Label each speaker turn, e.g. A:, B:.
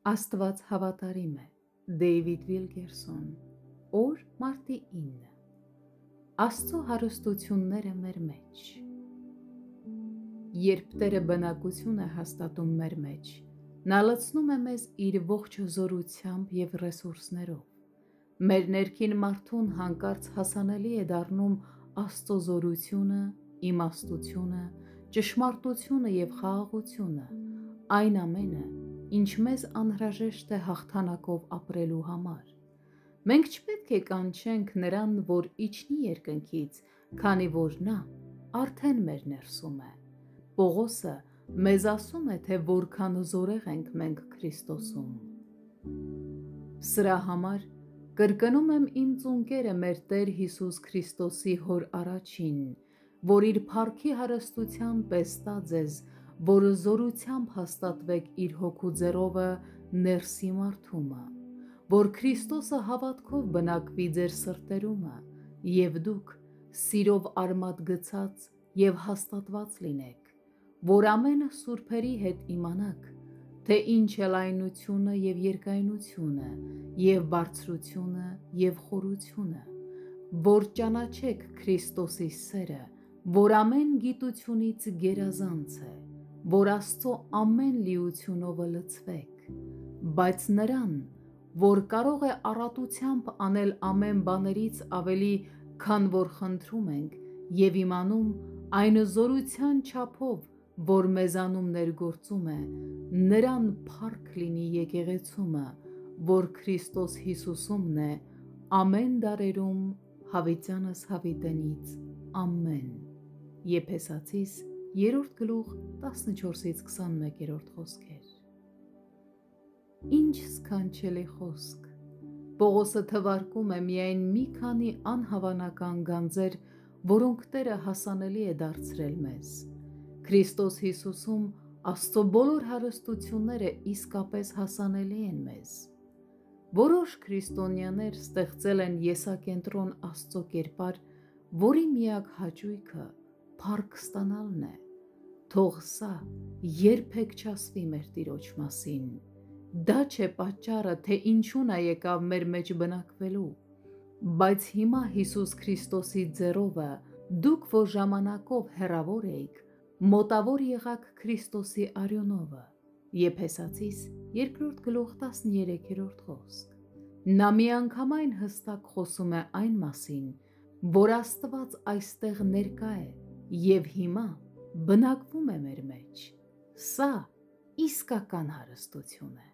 A: Աստված հավատարիմ է։ Դեյվիդ Վիլգերսոն։ Օր մարտի 9։ Աստծո հարստությունները մեր մեջ։ Երբ Տերը բնակություն է հաստատում մեր մեջ, Նա լցնում է մեզ իր ողջ զորությամբ և ռեսուրսներով։ Մեր ներքին մարդուն հանկարծ հասանելի է դառնում Աստծո զորությունը, իմաստությունը, ճշմարտությունը և խաղաղությունը, այն ամենը, ինչ մեզ անհրաժեշտ է հաղթանակով ապրելու համար։ Մենք չպետք է կանչենք Նրան, որ իջնի երկնքից, քանի որ Նա արդեն մեր ներսում է։ Պողոսը մեզ ասում է, թե որքան զորեղ ենք մենք Քրիստոսում։ Սրա համար կրկնում եմ իմ ծունկերը մեր Տեր Հիսուս Քրիստոսի Հոր առաջին, որ իր փառքի հարստության պես տա ձեզ, որ զորությամբ հաստատվեք իր Հոգու ձեռովը ներսի մարդումը, որ Քրիստոսը հավատքով բնակվի ձեր սրտերումը, և դուք սիրով արմատ գցած և հաստատված լինեք, որ ամենը սուրբերի հետ իմանաք, թե ինչ է լայնությունը և երկայնությունը, և բարձրությունը և խորությունը, որ ճանաչեք Քրիստոսի սերը, որ ամեն գիտությունից գերազանց է, որ Աստծո ամեն լիությունովը լցվեք, բայց Նրան, որ կարող է առատությամբ անել ամեն բաներից ավելի, քան որ խնդրում ենք, և իմանում այն զորության չափով, որ մեզանում ներգործում է, Նրան փառք լինի եկեղեցումը, որ Քրիստոս Հիսուսումն է, ամեն դարերում հավիտյանս հավիտենից, ամեն։ Եփեսացիս 3:14-21 խոսքեր։ Ինչ սքանչելի խոսք։ Պողոսը թվարկում է միայն մի քանի անհավանական գանձեր, որոնք Տերը հասանելի է դարձրել մեզ։ Քրիստոս Հիսուսում Աստծո բոլոր հարստությունները իսկապես հասանելի են մեզ։ Որոշ քրիստոնյաներ ստեղծել են եսակենտրոն Աստծո կերպար, որի միակ հաճույքը փառք ստանալն է։ Թող սա երբեք չասվի մեր Տիրոջ մասին։ Դա չէ պատճառը, թե ինչու Նա եկավ մեր մեջ բնակվելու։ Բայց հիմա Հիսուս Քրիստոսի ձեռովը դուք, որ ժամանակով հեռավոր էիք, մոտավոր եղաք Քրիստոսի արյունովը։ Եփեսացիս 2:13 խոսք։ Նա միանգամայն հստակ խոսում է այն մասին, որ Աստված այստեղ ներկա է և հիմա բնակվում է մեր մեջ։ Սա իսկական հարստություն է։